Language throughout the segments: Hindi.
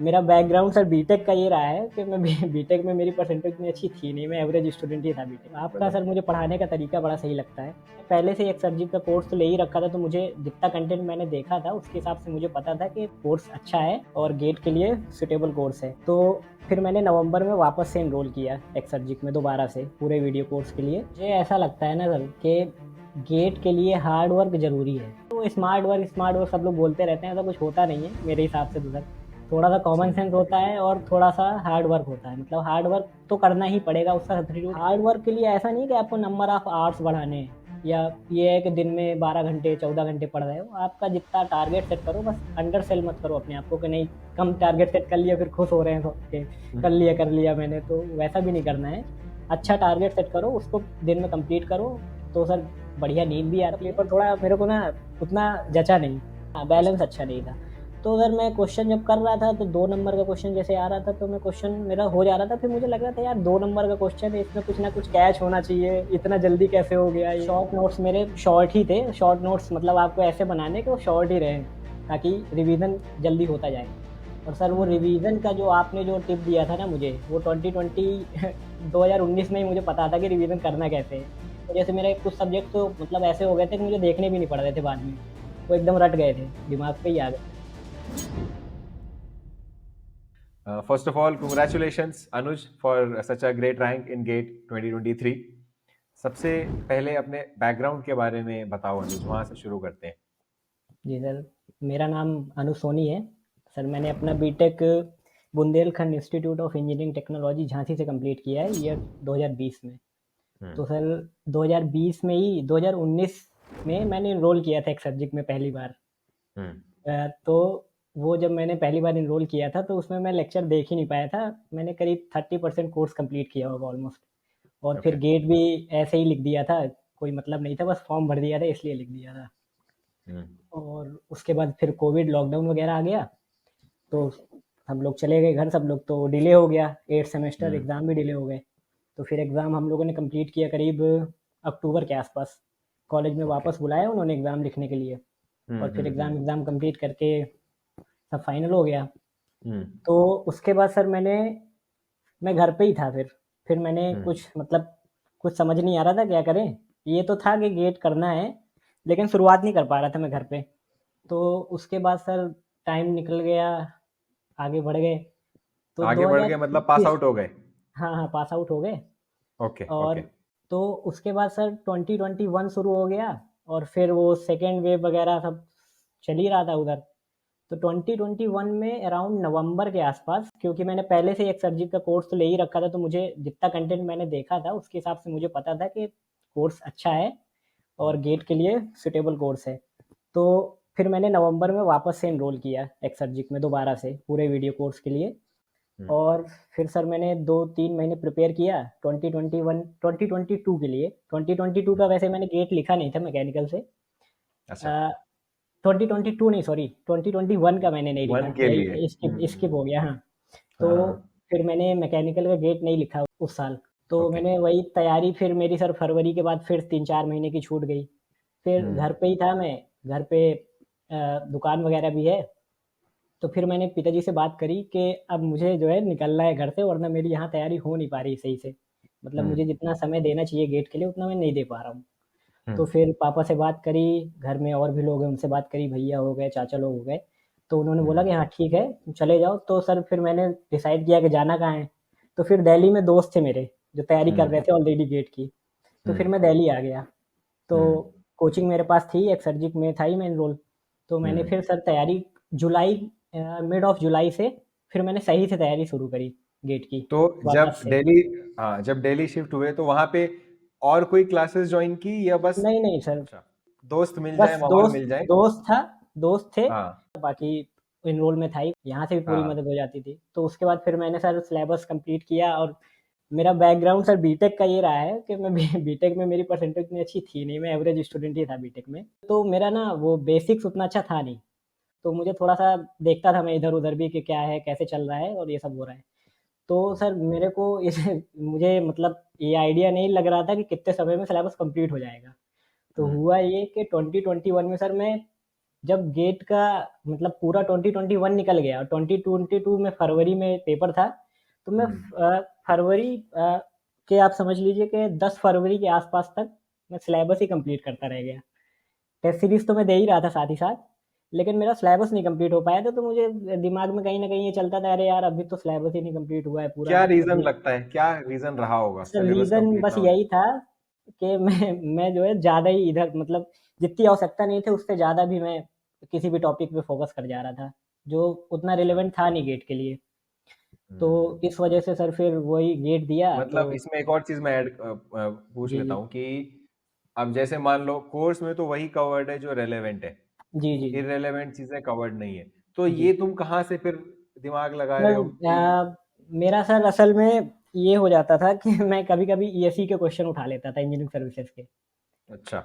मेरा बैकग्राउंड सर बीटेक का ये रहा है कि मैं बीटेक में मेरी परसेंटेज इतनी अच्छी थी नहीं, मैं एवरेज स्टूडेंट ही था बीटेक। आपका सर मुझे पढ़ाने का तरीका बड़ा सही लगता है। पहले से एक सब्जेक्ट का कोर्स तो ले ही रखा था, तो मुझे जितना कंटेंट मैंने देखा था उसके हिसाब से मुझे पता था कि कोर्स अच्छा है और गेट के लिए सुटेबल कोर्स है। तो फिर मैंने नवंबर में वापस से इनरोल किया एक सब्जेक्ट में दोबारा से पूरे वीडियो कोर्स के लिए। मुझे ऐसा लगता है ना सर कि गेट के लिए हार्ड वर्क ज़रूरी है। तो स्मार्ट वर्क सब लोग बोलते रहते हैं, ऐसा कुछ होता नहीं है मेरे हिसाब से। तो सर थोड़ा सा कॉमन सेंस होता है और थोड़ा सा हार्ड वर्क होता है। मतलब हार्ड वर्क तो करना ही पड़ेगा, उसका सब्स्टिट्यूट हार्ड वर्क के लिए ऐसा नहीं कि आपको नंबर ऑफ आवर्स बढ़ाने हैं या ये है कि दिन में 12 घंटे 14 घंटे पढ़ रहे हो। आपका जितना टारगेट सेट करो, बस अंडर सेल मत करो अपने आप को कि नहीं कम टारगेट सेट कर लिया फिर खुश हो रहे हैं सब के कर लिया मैंने, तो वैसा भी नहीं करना है। अच्छा टारगेट सेट करो, उसको दिन में कंप्लीट करो, तो सर बढ़िया नींद भी आ रही है। पेपर थोड़ा मेरे को ना उतना जचा नहीं, बैलेंस अच्छा नहीं था। तो अगर मैं क्वेश्चन जब कर रहा था तो 2 नंबर का क्वेश्चन जैसे आ रहा था तो मैं क्वेश्चन मेरा हो जा रहा था, फिर मुझे लग रहा था यार 2 नंबर का क्वेश्चन है, इसमें कुछ ना कुछ कैच होना चाहिए, इतना जल्दी कैसे हो गया ये। शॉर्ट नोट्स मेरे शॉर्ट ही थे। शॉर्ट नोट्स मतलब आपको ऐसे बनाने कि वो शॉर्ट ही रहें ताकि रिवीजन जल्दी होता जाए। और सर वो रिवीजन का जो आपने जो टिप दिया था ना मुझे, वो 2020 2019 में ही मुझे पता था कि रिवीजन करना कैसे है। तो जैसे मेरे कुछ सब्जेक्ट तो मतलब ऐसे हो गए थे कि मुझे देखने भी नहीं पड़ रहे थे बाद में, वो एकदम रट गए थे, दिमाग पे ही आ गए। First of all, congratulations, Anuj, for such a great rank in GATE 2023. सबसे पहले अपने बैकग्राउंड के बारे में बताओ अनुज, वहां से शुरू करते हैं। जी सर, मेरा नाम अनु सोनी है। सर मैंने अपना BTech Bundelkhand Institute of Engineering Technology Jhansi से कंप्लीट किया है ईयर 2020 में। हम्म। तो सर 2020 में ही 2019 में मैंने इनरोल किया था एक सब्जेक्ट में पहली बार। हम्म। तो वो जब मैंने पहली बार इनरोल किया था तो उसमें मैं लेक्चर देख ही नहीं पाया था। मैंने करीब 30% कोर्स कंप्लीट किया होगा ऑलमोस्ट। और फिर ओके। गेट भी ऐसे ही लिख दिया था, कोई मतलब नहीं था, बस फॉर्म भर दिया था इसलिए लिख दिया था। हम्म। और उसके बाद फिर कोविड लॉकडाउन वगैरह आ गया, तो हम लोग चले गए घर सब लोग, तो डिले हो गया 8 सेमेस्टर, हम्म। एग्ज़ाम भी डिले हो गए। तो फिर एग्ज़ाम हम लोगों ने कंप्लीट किया करीब अक्टूबर के आसपास। कॉलेज में ओके। वापस बुलाया उन्होंने एग्ज़ाम लिखने के लिए। और फिर हम्म। एग्ज़ाम कंप्लीट करके सब फाइनल हो गया। हम्म। तो उसके बाद सर मैं घर पे ही था फिर मैंने हम्म। कुछ मतलब कुछ समझ नहीं आ रहा था क्या करें। ये तो था कि गेट करना है, लेकिन शुरुआत नहीं कर पा रहा था मैं घर पे। तो उसके बाद सर टाइम निकल गया, आगे बढ़ गए। तो आगे बढ़ गए मतलब पास 2021, आउट हो गए? हाँ, हाँ, पास आउट हो गए। ओके। और ओके। तो उसके बाद सर 2021 शुरू हो गया और फिर वो सेकेंड वेव वगैरह सब चल ही रहा था उधर। तो 2021 में अराउंड नवंबर के आसपास, क्योंकि मैंने पहले से एक सर्जिक का कोर्स तो ले ही रखा था, तो मुझे जितना कंटेंट मैंने देखा था उसके हिसाब से मुझे पता था कि कोर्स अच्छा है और गेट के लिए सुटेबल कोर्स है। तो फिर मैंने नवंबर में वापस से इनरोल किया एक सर्जिक में दोबारा से पूरे वीडियो कोर्स के लिए। हम्म। और फिर सर मैंने 2-3 महीने प्रिपेयर किया 2021 2022 के लिए। 2022 का वैसे मैंने गेट लिखा नहीं था मैकेनिकल से। अच्छा। 2022 नहीं, सॉरी, 2021 का मैंने नहीं वन लिखा, के लिए। यही स्किप स्किप हो गया, हाँ। तो हाँ हाँ। फिर मैंने मैकेनिकल का गेट नहीं लिखा उस साल। तो ओके। मैंने वही तैयारी, फिर मेरी सर फरवरी के बाद फिर 3-4 महीने की छूट गई। फिर हम्म। घर पे ही था मैं, घर पे दुकान वगैरह भी है। तो फिर मैंने पिताजी से बात करी कि अब मुझे जो है निकलना है घर से, वरना मेरी यहाँ तैयारी हो नहीं पा रही सही से। मतलब हम्म। मुझे जितना समय देना चाहिए गेट के लिए उतना मैं नहीं दे पा रहा हूँ। तो हम्म। फिर पापा से बात करी, घर में और भी लोग हैं उनसे बात करी, भैया हो गए, चाचा लोग हो गए। तो उन्होंने बोला हम्म। कि हाँ ठीक है, तुम चले जाओ। तो सर फिर मैंने डिसाइड किया कि जाना कहाँ है। तो फिर दिल्ली में दोस्त थे मेरे जो तैयारी कर रहे हम्म। थे ऑलरेडी गेट की। तो फिर हम्म। मैं दिल्ली आ गया। तो हम्म। कोचिंग मेरे पास थी, एक सर्जिक में था ही मैं एनरोल। तो मैंने हम्म। फिर सर तैयारी जुलाई, मिड ऑफ जुलाई से फिर मैंने सही से तैयारी शुरू करी गेट की तो जब वापस से। दिल्ली, हाँ, जब दिल्ली शिफ्ट हुए तो वहां पे और कोई क्लासेस ज्वाइन की या बस? नहीं नहीं सर, अच्छा। दोस्त मिल जाए, बस माहौल दोस्त मिल जाए। दोस्त था, दोस्त थे। हाँ बाकी एनरोल में था ही, यहाँ से भी पूरी हाँ। मदद हो जाती थी। तो उसके बाद फिर मैंने सर सिलेबस कंप्लीट किया। और मेरा बैकग्राउंड सर बीटेक का ये रहा है कि मैं बीटेक में मेरी परसेंटेज इतनी अच्छी थी नहीं, मैं एवरेज स्टूडेंट ही था बीटेक में। तो मेरा ना वो बेसिक्स उतना अच्छा था नहीं। तो मुझे थोड़ा-सा देखता था मैं इधर-उधर भी कि क्या है, कैसे चल रहा है और ये सब हो रहा है। तो सर मेरे को इसे मुझे मतलब ये आइडिया नहीं लग रहा था कि कितने समय में सिलेबस कंप्लीट हो जाएगा। तो हम्म। हुआ ये कि 2021 में सर मैं जब गेट का मतलब पूरा 2021 निकल गया और 2022 में फरवरी में पेपर था, तो मैं फरवरी के आप समझ लीजिए कि 10 फरवरी के आसपास तक मैं सिलेबस ही कंप्लीट करता रह गया। टेस्ट सीरीज तो मैं दे ही रहा था साथ ही साथ, लेकिन मेरा सिलेबस नहीं कंप्लीट हो पाया था, तो मुझे दिमाग में कहीं ना कहीं ये चलता था, अरे यार अभी तो सिलेबस ही नहीं कंप्लीट हुआ है पूरा, क्या रीजन अभी। लगता है, क्या रीजन रहा होगा सर सिलेबस रीजन कंप्लीट बस ना होने यही था कि मैं जो है ज़्यादा ही इधर मतलब जितनी आवश्यकता नहीं थी उससे ज़्यादा भी मैं किसी भी टॉपिक पे फोकस कर जा रहा था, जो उतना अच्छा। रिलेवेंट था नहीं गेट के लिए। तो हम्म, इस वजह से सर फिर वही गेट दिया तो। मतलब इसमें एक और चीज मैं ऐड पूछ जी लेता जी हूँ कि अब जैसे मान लो कोर्स में तो वही कवर्ड है जो रेलेवेंट है, जी जी जी इररेलेवेंट चीजें कवर्ड नहीं है, तो जी ये तुम कहाँ से फिर दिमाग लगा रहे सर हो कि मेरा सर असल में ये हो जाता था कि मैं कभी कभी ईएसई के क्वेश्चन उठा लेता था इंजीनियरिंग सर्विसेज के। अच्छा।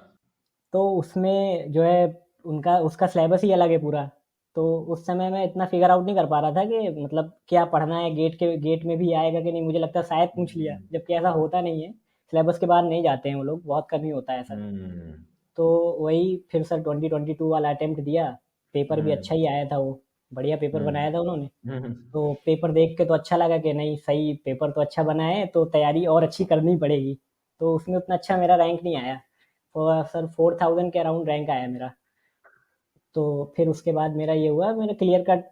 तो उसमें जो है उनका उसका सिलेबस ही अलग है पूरा। तो उस समय मैं इतना फिगर आउट नहीं कर पा रहा था कि मतलब क्या पढ़ना है, गेट में भी आएगा कि नहीं, मुझे लगता है शायद पूछ लिया, हम्म। जबकि ऐसा होता नहीं है। सिलेबस के बाद नहीं जाते हैं वो लोग, बहुत कम ही होता है ऐसा। हम्म। तो वही फिर सर 2022 वाला अटेम्प्ट दिया। पेपर भी हम्म। अच्छा ही आया था वो, बढ़िया पेपर हम्म। बनाया था उन्होंने। हम्म। तो पेपर देख के तो अच्छा लगा कि नहीं सही पेपर तो अच्छा बना है, तो तैयारी और अच्छी करनी पड़ेगी। तो उसमें उतना अच्छा मेरा रैंक नहीं आया, तो सर 4000 के अराउंड रैंक आया मेरा। तो फिर उसके बाद मेरा ये हुआ, मेरा क्लियर कट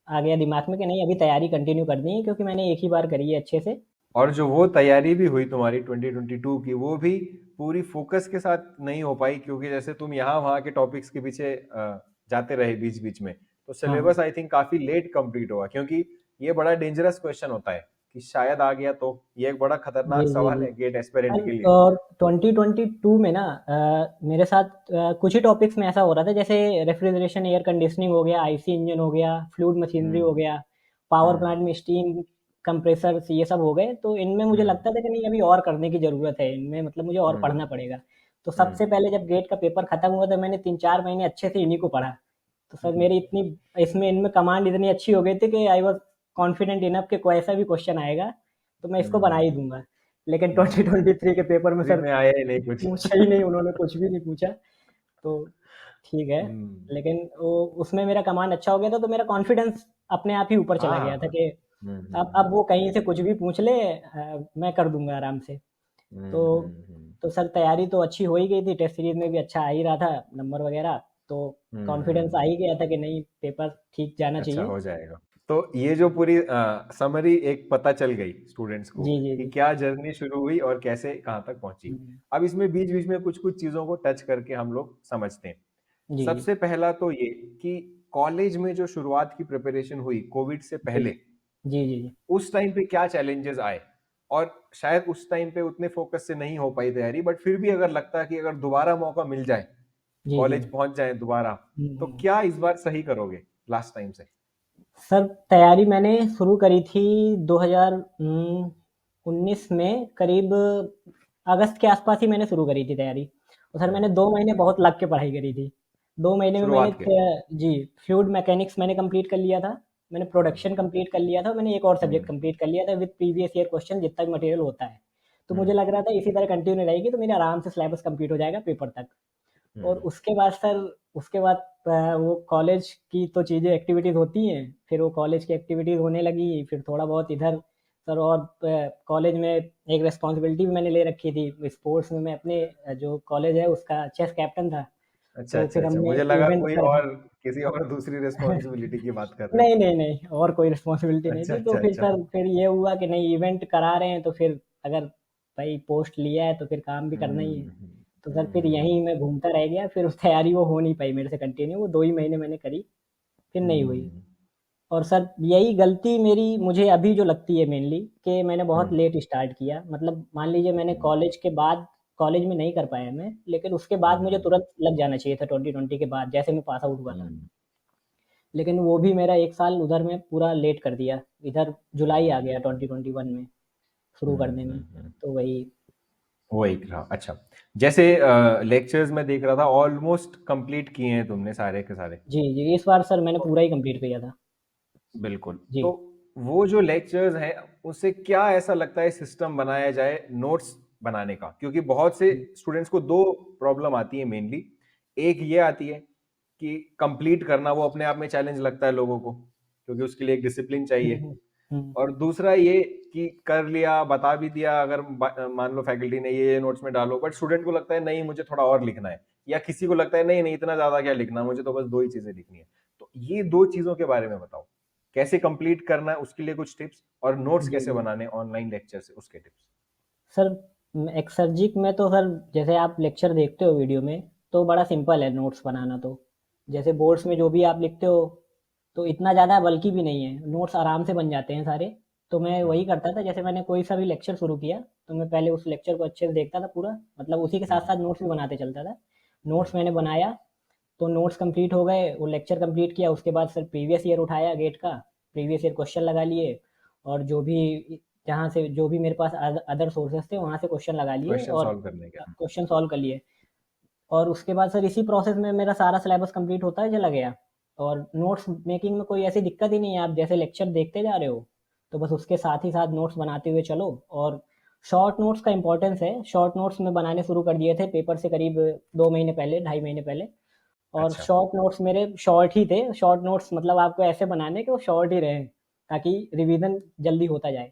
आ गया दिमाग में कि नहीं अभी तैयारी कंटिन्यू करनी है, क्योंकि मैंने एक ही बार करी है अच्छे से। और जो वो तैयारी भी हुई तुम्हारी 2022 की, वो भी पूरी फोकस के साथ नहीं हो पाई, क्योंकि जैसे तुम यहाँ वहाँ के टॉपिक्स के पीछे जाते रहे बीच बीच में, तो हाँ सिलेबस आई थिंक काफी लेट कंप्लीट हुआ, क्योंकि ये बड़ा डेंजरस क्वेश्चन होता है कि शायद आ गया, तो ये एक बड़ा जी खतरनाक जी सवाल जी है गेट एस्पिरेंट के लिए। और 2022 में ना मेरे साथ कुछ ही टॉपिक्स में ऐसा हो रहा था, जैसे रेफ्रिजरेशन एयर कंडीशनिंग हो गया, आईसी इंजन हो गया, फ्लूइड मशीनरी हो हम्म। गया, पावर हम्म। प्लांट में स्टीम कंप्रेसर्स, ये सब हो गए। तो इनमें मुझे हम्म। लगता था कि नहीं अभी और करने की ज़रूरत है इनमें, मतलब मुझे और हम्म। पढ़ना पड़ेगा। तो हम्म। सबसे पहले जब गेट का पेपर खत्म हुआ तो मैंने 3-4 महीने अच्छे से इन्हीं को पढ़ा। तो सर हम्म। मेरी इतनी इसमें इनमें कमांड इतनी अच्छी हो गई थी कि आई वॉज कॉन्फिडेंट इनफ कि कोई ऐसा भी क्वेश्चन आएगा तो मैं इसको बना ही हम्म। दूंगा। लेकिन हम्म। 2023 के पेपर में फ्री सर में आया ही नहीं कुछ। पूछा ही नहीं, उन्होंने कुछ भी नहीं पूछा। तो ठीक है, हम्म। लेकिन वो उसमें मेरा कमांड अच्छा हो गया था, तो मेरा कॉन्फिडेंस अपने आप ही ऊपर हाँ चला हाँ गया था हाँ। कि अब वो कहीं से हम्म। कुछ भी पूछ ले, मैं कर दूंगा आराम से। तो हम्म। तो सर तैयारी तो अच्छी हो ही गई थी, टेस्ट सीरीज में भी अच्छा आ ही रहा था नंबर वगैरह। तो कॉन्फिडेंस आ हम्म। ही गया था कि नहीं पेपर ठीक जाना अच्छा चाहिए। हो जाएगा। तो ये जो पूरी समरी एक पता चल गई स्टूडेंट्स को जी जी कि जी क्या जर्नी शुरू हुई और कैसे कहाँ तक पहुंची। हम्म, अब इसमें बीच बीच में कुछ कुछ चीजों को टच करके हम लोग समझते हैं। जी जी सबसे पहला तो ये कि कॉलेज में जो शुरुआत की प्रिपरेशन हुई कोविड से जी पहले, जी जी जी उस टाइम पे क्या चैलेंजेस आए, और शायद उस टाइम पे उतने फोकस से नहीं हो पाई तैयारी, बट फिर भी अगर लगता है कि अगर दोबारा मौका मिल जाए, जी जी कॉलेज पहुंच जाए दोबारा, तो हम्म। क्या इस बार सही करोगे लास्ट टाइम से? सर तैयारी मैंने शुरू करी थी 2019 में, करीब अगस्त के आसपास ही मैंने शुरू करी थी तैयारी। और सर हम्म। मैंने 2 महीने बहुत लग के पढ़ाई करी थी। 2 महीने में मैंने शुरुआत के। जी फ्लूइड मैकेनिक्स मैंने कंप्लीट कर लिया था, मैंने हम्म। प्रोडक्शन कंप्लीट कर लिया था, मैंने एक और सब्जेक्ट हम्म। कंप्लीट कर लिया था विद प्रीवियस ईयर क्वेश्चन जितना भी मटेरियल होता है। तो मुझे हम्म। लग रहा था इसी तरह कंटिन्यू रहेगी तो मेरे आराम से सिलेबस कंप्लीट हो जाएगा पेपर तक। और हम्म। उसके बाद सर उसके बाद वो कॉलेज की तो चीज़ें एक्टिविटीज़ होती हैं, फिर वो कॉलेज की एक्टिविटीज़ होने लगी, फिर थोड़ा बहुत इधर सर। और कॉलेज में एक रिस्पॉन्सिबिलिटी भी मैंने ले रखी थी स्पोर्ट्स में, मैं अपने जो कॉलेज है उसका चेस कैप्टन था। अच्छा तो अच्छा फिर अच्छा, हमने मुझे लगा इवेंट कोई कर और, किसी और दूसरी रिस्पॉन्सिबिलिटी की बात कर रहे हो। नहीं नहीं नहीं, और कोई रिस्पॉन्सिबिलिटी नहीं अच्छा थी। तो अच्छा फिर अच्छा। सर फिर ये हुआ कि नहीं इवेंट करा रहे हैं तो फिर अगर भाई पोस्ट लिया है तो फिर काम भी करना ही है। हम्म। तो सर फिर यहीं मैं घूमता रह गया, फिर उस तैयारी वो हो नहीं पाई मेरे से कंटिन्यू, वो 2 ही महीने मैंने करी, फिर नहीं हुई। हम्म। और सर यही गलती मेरी मुझे अभी जो लगती है मेनली, कि मैंने बहुत हम्म। लेट स्टार्ट किया। मतलब मान लीजिए मैंने हम्म। कॉलेज के बाद, कॉलेज में नहीं कर पाया मैं, लेकिन उसके बाद मुझे हम्म। तुरंत लग जाना चाहिए था 2020 के बाद, जैसे मैं पास आउट हुआ था। हम्म। लेकिन वो भी मेरा 1 साल उधर में पूरा लेट कर दिया, इधर जुलाई आ हम्म। गया 2021 में शुरू करने में। हम्म। तो वही। वो एक रहा। अच्छा, जैसे लेक्चर्स में देख रहा था ऑलमोस्ट कंप्लीट किए हैं तुमने सारे के सारे। जी जी इस बार सर मैंने तो पूरा ही कंप्लीट किया था। बिल्कुल। जी तो वो जो लेक्चर्स हैं, उससे क्या ऐसा लगता है सिस्टम बनाया जाए नोट्स बनाने का, क्योंकि बहुत से जी स्टूडेंट्स को दो प्रॉब्लम आती है मेनली। एक ये आती है कि कंप्लीट करना वो अपने आप में चैलेंज लगता है लोगों को, क्योंकि उसके लिए एक डिसिप्लिन चाहिए। हम्म, हम्म, और दूसरा ये कि कर लिया, बता भी दिया, अगर मान लो फैकल्टी ने ये नोट्स में डालो, बट स्टूडेंट को लगता है नहीं मुझे थोड़ा और लिखना है, या किसी को लगता है नहीं नहीं इतना ज्यादा क्या लिखना, मुझे तो बस 2 ही चीजें लिखनी है। तो ये 2 चीजों के बारे में बताओ, कैसे कंप्लीट करना है उसके लिए कुछ टिप्स, और नोट्स जी कैसे जी बनाने ऑनलाइन लेक्चर से उसके टिप्स। सर। एक्सर्जिक में तो सर जैसे आप लेक्चर देखते हो वीडियो में, तो बड़ा सिंपल है नोट्स बनाना। तो जैसे बोर्ड्स में जो भी आप लिखते हो, तो इतना ज़्यादा बल्कि भी नहीं है, नोट्स आराम से बन जाते हैं सारे। तो मैं वही हम्म करता था, जैसे मैंने कोई सा भी लेक्चर शुरू किया तो मैं पहले उस लेक्चर को अच्छे से देखता था पूरा, मतलब उसी के साथ हम्म साथ नोट्स भी बनाते चलता था। हम्म नोट्स मैंने बनाया, तो नोट्स कंप्लीट हो गए, वो लेक्चर कंप्लीट किया, उसके बाद सर प्रीवियस ईयर उठाया गेट का, प्रीवियस ईयर क्वेश्चन लगा लिए, और जो भी जहाँ से जो भी मेरे पास अदर सोर्सेस थे वहाँ से क्वेश्चन लगा लिए क्वेश्चन और सॉल्व करने के। क्वेश्चन सॉल्व कर लिए। और उसके बाद सर इसी प्रोसेस में मेरा सारा सिलेबस कंप्लीट होता है चला गया। और नोट्स मेकिंग में कोई ऐसी दिक्कत ही नहीं है, आप जैसे लेक्चर देखते जा रहे हो तो बस उसके साथ ही साथ नोट्स बनाते हुए चलो। और शॉर्ट नोट्स का इंपॉर्टेंस है, शॉर्ट नोट्स में बनाने शुरू कर दिए थे पेपर से करीब 2 महीने पहले, 2.5 महीने पहले। और अच्छा। शॉर्ट नोट्स मेरे शॉर्ट ही थे, शॉर्ट नोट्स मतलब आपको ऐसे बनाने कि वो शॉर्ट ही रहें, ताकि रिवीजन जल्दी होता जाए।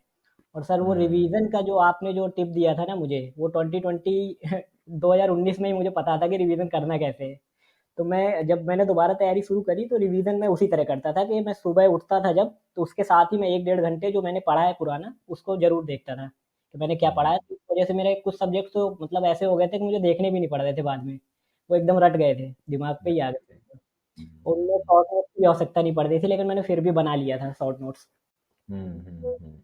और सर वो रिवीजन का हम्म जो आपने जो टिप दिया था ना मुझे, वो 2020 2019 में ही मुझे पता था कि रिवीजन करना कैसे है। तो मैं जब मैंने दोबारा तैयारी शुरू करी तो रिवीजन मैं उसी तरह करता था कि मैं सुबह उठता था जब, तो उसके साथ ही मैं 1 डेढ़ घंटे जो मैंने पढ़ा है पुराना उसको जरूर देखता था कि मैंने क्या पढ़ा हम्म है। तो इस वजह से मेरे कुछ सब्जेक्ट तो मतलब ऐसे हो गए थे कि मुझे देखने भी नहीं पड़ रहे थे बाद में, वो एकदम रट गए थे, दिमाग पे ही आ गए थे। और उनमें हम्म शॉर्ट नोट्स की आवश्यकता नहीं पड़ रही थी, लेकिन मैंने फिर भी बना लिया था शॉर्ट नोट्स। हम्म।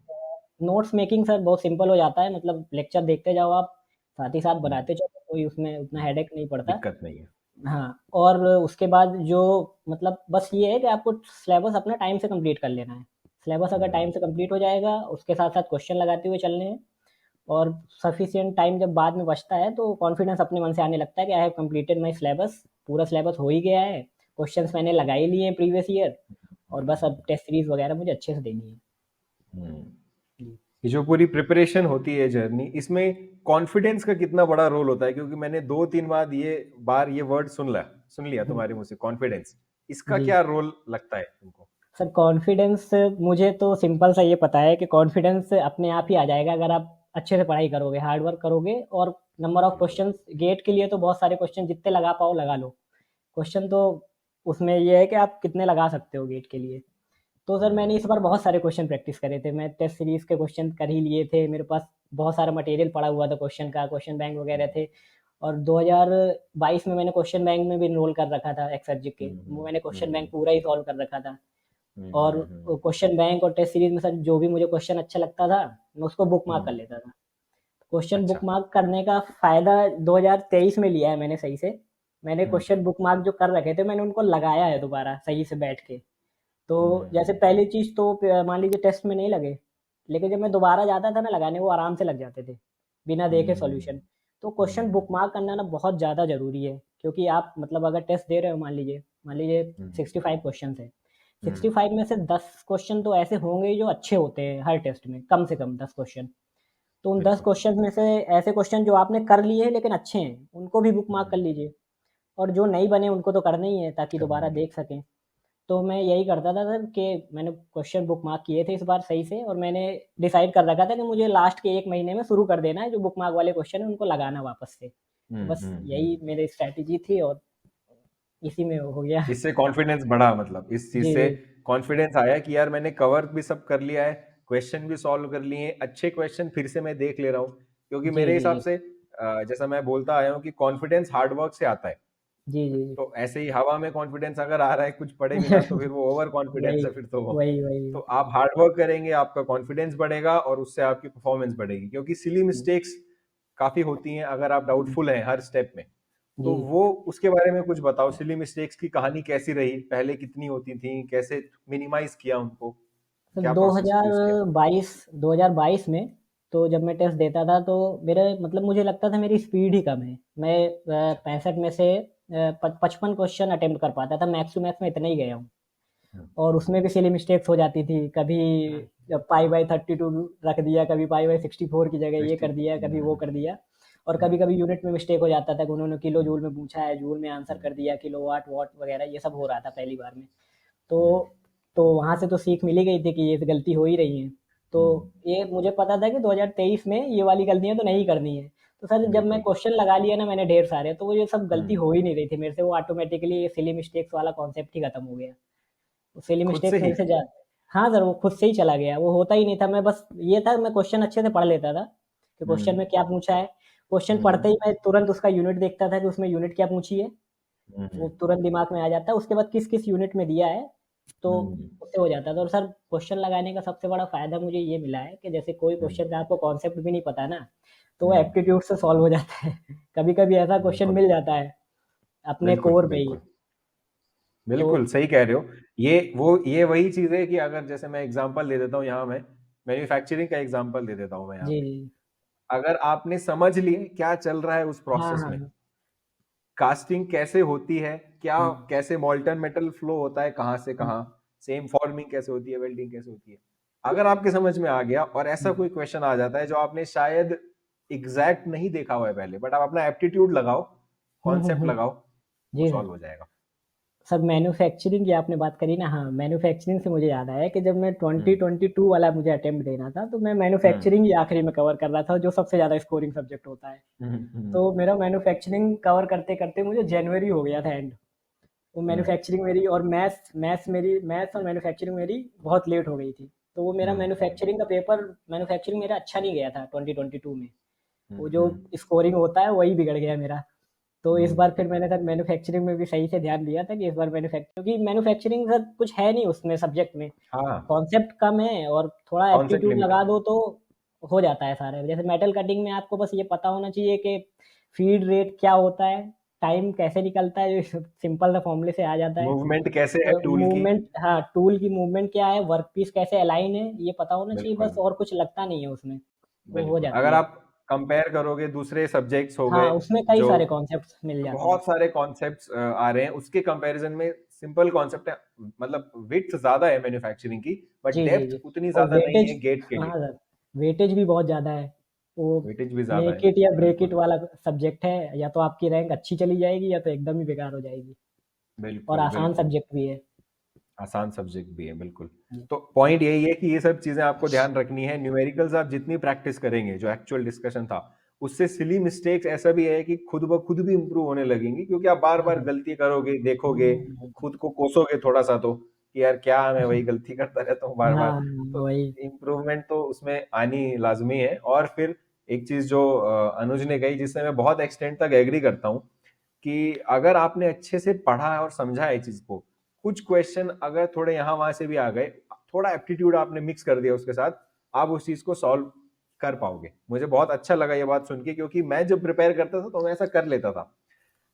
नोट्स मेकिंग सर बहुत सिंपल हो जाता है, मतलब लेक्चर देखते जाओ आप, साथ ही साथ हम्म, बनाते चलो, कोई उसमें उतना हेडेक नहीं पड़ता। दिक्कत नहीं है। हाँ, और उसके बाद जो मतलब बस ये है कि आपको सिलेबस अपना टाइम से कंप्लीट कर लेना है। सिलेबस अगर टाइम हम्म से कंप्लीट हो जाएगा, उसके साथ साथ क्वेश्चन लगाते हुए चलने हैं, और सफिशिएंट टाइम जब बाद में बचता है तो कॉन्फिडेंस अपने मन से आने लगता है कि I have completed my syllabus, पूरा सिलेबस हो ही गया है, क्वेश्चंस मैंने लगा ही लिए हैं प्रीवियस ईयर, और बस अब टेस्ट सीरीज वगैरह मुझे अच्छे से देनी है। हम्म। जी ये जो पूरी प्रिपरेशन होती है जर्नी, इसमें कॉन्फिडेंस का कितना बड़ा रोल होता है, क्योंकि मैंने 2-3 बार ये वर्ड सुन लिया तुम्हारे मुंह से, कॉन्फिडेंस। इसका जी क्या रोल लगता है तुमको? सर, कॉन्फिडेंस मुझे तो सिंपल सा ये पता है कि कॉन्फिडेंस अपने आप ही आ जाएगा अगर आप अच्छे से पढ़ाई करोगे, हार्ड वर्क करोगे, और number of hmm questions GATE के लिए तो बहुत सारे क्वेश्चन जितने लगा पाओ लगा लो। क्वेश्चन तो उसमें ये है कि आप कितने लगा सकते हो गेट के लिए। तो सर मैंने इस बार बहुत सारे क्वेश्चन प्रैक्टिस करे थे, मैं टेस्ट सीरीज के क्वेश्चन कर ही लिए थे, मेरे पास बहुत सारा मटेरियल पड़ा हुआ था क्वेश्चन का, क्वेश्चन बैंक वगैरह थे। और 2022 में मैंने क्वेश्चन बैंक में भी इनरोल कर रखा था एक्सर्जिक के, वो मैंने क्वेश्चन बैंक हम्म पूरा ही सॉल्व कर रखा था। और हम्म। क्वेश्चन बैंक और टेस्ट सीरीज में सर जो भी मुझे क्वेश्चन अच्छा लगता था मैं उसको बुक मार्क कर हम्म, लेता था। क्वेश्चन बुक अच्छा। मार्क करने का फ़ायदा 2023 में लिया है मैंने सही से। मैंने हम्म क्वेश्चन बुक मार्क जो कर रखे थे मैंने उनको लगाया है दोबारा सही से बैठ के। तो जैसे हम्म पहली चीज़ तो मान लीजिए टेस्ट में नहीं लगे, लेकिन जब मैं दोबारा जाता था ना लगाने वो आराम से लग जाते थे, बिना देखे हम्म सॉल्यूशन। तो क्वेश्चन बुक हम्म मार्क करना ना बहुत ज़्यादा ज़रूरी है, क्योंकि आप मतलब अगर टेस्ट दे रहे हो, मान लीजिए हम्म 65 क्वेश्चन है, हम्म 65 में से 10 क्वेश्चन तो ऐसे होंगे ही जो अच्छे होते हैं हर टेस्ट में, कम से कम 10 क्वेश्चन। तो उन 10 बिल्कुल। क्वेश्चन में से ऐसे क्वेश्चन जो आपने कर लिए हैं लेकिन अच्छे हैं, उनको भी बुक मार्क कर हम्म, लीजिए। और जो नहीं बने उनको तो करना ही है ताकि दोबारा करने। देख सकें। तो मैं यही करता था सर कि मैंने क्वेश्चन बुक मार्क किए थे इस बार सही से, और मैंने डिसाइड कर रखा था कि मुझे लास्ट के 1 महीने में शुरू कर देना है, जो बुक मार्क वाले क्वेश्चन है उनको लगाना वापस से। तो बस यही हम्म। मेरी स्ट्रैटेजी थी, और इसी में हो गया। इससे कॉन्फिडेंस बढ़ा, मतलब इस चीज जी से जी कॉन्फिडेंस आया कि यार मैंने कवर भी सब कर लिया है, क्वेश्चन भी सॉल्व कर लिए हैं, अच्छे क्वेश्चन फिर से मैं देख ले रहा हूँ। क्योंकि जी मेरे जी हिसाब जी से जैसा मैं बोलता आया हूँ कि कॉन्फिडेंस हार्ड वर्क से आता है। जी जी जी तो ऐसे ही हवा में कॉन्फिडेंस अगर आ रहा है कुछ पढ़े बिना, तो फिर वो ओवर कॉन्फिडेंस वही है फिर तो वो। वही वही। तो आप हार्ड वर्क करेंगे, आपका कॉन्फिडेंस बढ़ेगा और उससे आपकी परफॉर्मेंस बढ़ेगी, क्योंकि सिली मिस्टेक्स काफी होती हैं अगर आप डाउटफुल हैं हर स्टेप में। तो जी वो उसके बारे में कुछ बताओ, सिली मिस्टेक्स की कहानी कैसी रही, पहले कितनी होती थी, कैसे मिनिमाइज किया उनको, सर क्या प्रोसेस यूज किया? 2022 में, तो जब मैं टेस्ट देता था तो मेरे मतलब मुझे लगता था मेरी स्पीड ही कम है। मैं अच्छा। 65 में से 55 क्वेश्चन अटेम्प्ट कर पाता था, मैक्स टू मैक्स में इतना ही गया हूँ। हम्म, और उसमें भी सिली मिस्टेक्स हो जाती थी, कभी पाई बाई 32 रख दिया, कभी पाई बाई 64 की जगह ये कर दिया, कभी वो कर दिया। और कभी कभी यूनिट में मिस्टेक हो जाता था कि उन्होंने किलो जूल में पूछा है, जूल में आंसर कर दिया, किलो वाट वॉट वगैरह ये सब हो रहा था पहली बार में। तो वहाँ से तो सीख मिल ही गई थी कि ये गलती हो ही रही है। तो ये मुझे पता था कि 2023 में ये वाली गलतियाँ तो नहीं करनी है। तो सर जब मैं बिल्कुल। क्वेश्चन लगा लिया ना मैंने ढेर सारे, तो वो ये सब गलती हम्म। हो ही नहीं रही थी मेरे से, वो ऑटोमेटिकली ये सिली मिस्टेक्स वाला कॉन्सेप्ट ही खत्म हो गया। वो सिली खुद से मिस्टेक्स ही। मेरे से जा हाँ सर, वो खुद से ही चला गया, वो होता ही नहीं था। मैं बस ये था मैं क्वेश्चन अच्छे से पढ़ लेता था कि क्वेश्चन हम्म। में क्या पूछा है। क्वेश्चन पढ़ते ही मैं तुरंत उसका यूनिट देखता था कि उसमें यूनिट क्या पूछी है, वो हम्म। तुरंत दिमाग में आ जाता है। उसके बाद किस किस यूनिट में दिया है, तो हम्म। उससे हो जाता है। तो और सर क्वेश्चन लगाने का सबसे बड़ा फ़ायदा मुझे ये मिला है कि जैसे कोई हम्म। क्वेश्चन का आपको कॉन्सेप्ट भी नहीं पता ना, तो वो हम्म। एप्टीट्यूड से सॉल्व हो जाता है। कभी कभी ऐसा क्वेश्चन बिल्कुल मिल जाता है अपने बिल्कुल कोर में ही। बिल्कुल। तो बिल्कुल सही कह रहे हो। ये वही चीज है कि अगर जैसे मैं एग्जांपल दे देता हूँ यहाँ, मैं मैन्युफैक्चरिंग का एग्जांपल दे देता हूँ मैं यहाँ जी, पे। अगर आपने समझ लिए क्या चल रहा है उस हाँ, प्रोसेस हाँ, में, हाँ। कास्टिंग कैसे होती है, क्या हुँ, कैसे मॉल्टन मेटल फ्लो होता है कहाँ से हुँ, कहाँ, सेम फॉर्मिंग कैसे होती है, वेल्डिंग कैसे होती है, अगर आपके समझ में आ गया और ऐसा हुँ, कोई क्वेश्चन आ जाता है जो आपने शायद एग्जैक्ट नहीं देखा हुआ है पहले, बट आप अपना एप्टीट्यूड लगाओ, हुँ, हुँ, कॉन्सेप्ट हुँ। लगाओ, वो जी सर। सॉल्व हो जाएगा। सर मैन्युफैक्चरिंग की आपने बात करी ना, हाँ, मैन्युफैक्चरिंग से मुझे याद आया कि जब मैं हम्म। 2022 वाला मुझे अटेम्प्ट देना था, तो मैं हम्म। मैन्युफैक्चरिंग ही आखिरी में कवर कर रहा था, जो सबसे ज़्यादा स्कोरिंग सब्जेक्ट होता है। हम्म। तो मेरा मैन्युफैक्चरिंग कवर करते-करते मुझे जनवरी हो गया था एंड। वो हम्म। मैन्युफैक्चरिंग मेरी और मैथ्स और मैन्युफैक्चरिंग मेरी बहुत लेट हो गई थी। तो वो मेरा हम्म। मैन्युफैक्चरिंग का पेपर मैन्युफैक्चरिंग मेरा अच्छा नहीं गया था 2022 में। वो जो हम्म। स्कोरिंग होता है वही बिगड़ गया मेरा। तो इस हम्म। बार फिर मैंने सर मैन्युफैक्चरिंग में भी सही से ध्यान दिया था कि इस बार क्योंकि मैन्युफैक्चरिंग सर कुछ है नहीं उसमें सब्जेक्ट में, हाँ। कॉन्सेप्ट कम है और थोड़ा कॉन्सेप्ट एप्टीट्यूड लगा लिमिटेड है। दो तो हो जाता है सारा। जैसे मेटल कटिंग में आपको बस ये पता होना चाहिए कि फीड रेट क्या होता है, टाइम कैसे निकलता है, जो सिंपल सा फॉर्मूले से आ जाता है। मूवमेंट कैसे है टूल की। मूवमेंट, हाँ, टूल की मूवमेंट क्या है, वर्क पीस कैसे अलाइन है, ये पता होना चाहिए बिल्कुल बस, और कुछ लगता नहीं है उसमें, वो हो बिल्कुल। जाती अगर है। आप कंपेयर करोगे दूसरे सब्जेक्ट्स हो हाँ, गए उसमें कई जो, सारे कॉन्सेप्ट्स मिल तो जाते हैं। बहुत सारे कॉन्सेप्ट्स आ रहे हैं उसके कंपैरिजन में। सिंपल कॉन्सेप्ट है, मतलब विड्थ ज्यादा है मैन्युफैक्चरिंग की, बट जी, जी, डेप्थ जी। उतनी और ज्यादा नहीं वेटेज, है गेट के हाँ लिए। सर, वेटेज भी बहुत ज़्यादा है। वो वेटेज भी ज्यादा मेक है। इट या ब्रेक इट बिल्कुल वाला सब्जेक्ट है, या तो आपकी रैंक अच्छी चली जाएगी या तो एकदम ही बेकार हो जाएगी। और बिल्कुल आसान बिल्कुल। सब्जेक्ट भी है। आसान सब्जेक्ट भी है बिल्कुल। जी। तो पॉइंट यही है कि ये सब चीजें आपको ध्यान रखनी है। न्यूमेरिकल्स आप जितनी प्रैक्टिस करेंगे, जो एक्चुअल डिस्कशन था, उससे सिली मिस्टेक्स ऐसा भी है कि खुद ब खुद भी इंप्रूव होने लगेंगी, क्योंकि आप बार हाँ बार सर। गलती करोगे, हुँ, देखोगे, हुँ, हुँ। खुद को कोसोगे थोड़ा सा, तो कि यार क्या मैं वही गलती करता रहता हूँ बार बार। हाँ, तो वही। इम्प्रूवमेंट तो उसमें आनी लाजमी है। और फिर एक चीज जो अनुज ने कही, जिससे मैं बहुत एक्सटेंड तक एग्री करता हूँ, कि अगर आपने अच्छे से पढ़ा और समझा है चीज को, कुछ क्वेश्चन अगर थोड़े यहाँ वहां से भी आ गए, थोड़ा एप्टीट्यूड आपने मिक्स कर दिया उसके साथ, आप उस चीज को सॉल्व कर पाओगे। मुझे बहुत अच्छा लगा ये बात सुन के, क्योंकि मैं जब प्रिपेयर करता था तो मैं ऐसा कर लेता था,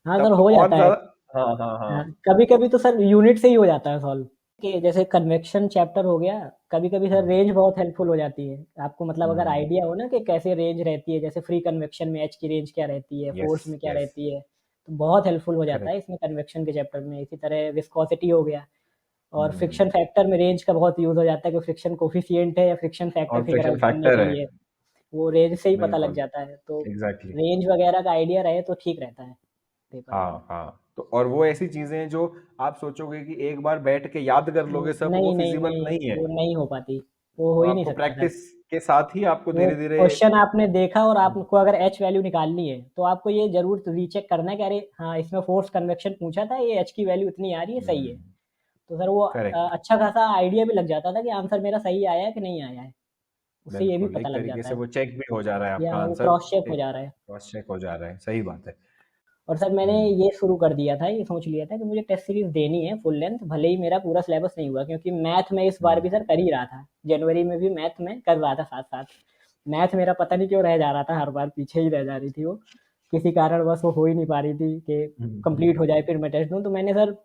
हाँ सर, तब तो हो और जाता है। ज्यादा। हाँ हाँ हाँ, हाँ। कभी-कभी तो सर यूनिट से ही हो जाता है सॉल्व। कि जैसे कन्वेक्शन चैप्टर हो गया, कभी-कभी सर हम्म। रेंज बहुत हेल्पफुल हो जाती है। आपको मतलब अगर हम्म। आइडिया हो ना कि कैसे रेंज रहती है, जैसे फ्री कन्वेक्शन में एच की रेंज क्या रहती है, यस फोर्स में क्या यस। रहती है, तो बहुत हेल्पफुल हो जाता है करेक्ट। इसमें कन्वेक्शन के चैप्टर में। इसी तरह विस्कोसिटी हो गया, और हम्म। फ्रिक्शन फैक्टर में रेंज का बहुत यूज़ हो जाता है कि फ्रिक्शन कोएफिशिएंट है या फ्रिक्शन फैक्टर और फिगर फ्रिक्शन आउट करने फैक्टर के है। लिए, वो रेंज से ही पता लग बिल्कुल। जाता है। तो एग्जैक्टली। रेंज वगैरह का आइडिया रहे तो ठीक रहता है पेपर में। हाँ हाँ। तो और वो ऐसी चीजें हैं जो आप सोचोगे कि एक बार बैठ के याद कर लोगे सब, वो नहीं, नहीं, फिजिबल नहीं, नहीं है। वो नहीं हो पाती, वो हो वो ही नहीं आपको सकता सर। प्रैक्टिस के साथ ही आपको वो धीरे धीरे। क्वेश्चन आपने देखा और आपको अगर एच वैल्यू निकालनी है, तो आपको ये ज़रूर रीचेक करना है कि अरे हाँ, इसमें फ़ोर्स कन्वेक्शन पूछा था, ये एच की वैल्यू इतनी आ रही है, सही है। तो सर वो करेक्ट। अच्छा खासा आइडिया भी लग जाता था कि आंसर मेरा सही आया है कि नहीं आया है। उससे ये भी बिल्कुल, पता एक लग तरीके जाता से है, वो चेक भी हो जा रहा है या आपका वो आंसर। क्रॉस चेक हो एक जा रहा है। क्रॉस चेक हो जा रहा है, सही बात है। और सर मैंने हम्म। ये शुरू कर दिया था, ये सोच लिया था कि मुझे टेस्ट सीरीज़ देनी है फुल लेंथ, भले ही मेरा पूरा सिलेबस नहीं हुआ, क्योंकि मैथ में इस बार भी हम्म। सर कर ही रहा था। जनवरी में भी मैथ में कर रहा था साथ-साथ। मैथ मेरा पता नहीं क्यों रह जा रहा था, हर बार पीछे ही रह जा रही थी वो। किसी कारणवश वो हो ही नहीं पा रही थी कि कंप्लीट हो जाए फिर मैं टेस्ट दूँ। तो मैंने सर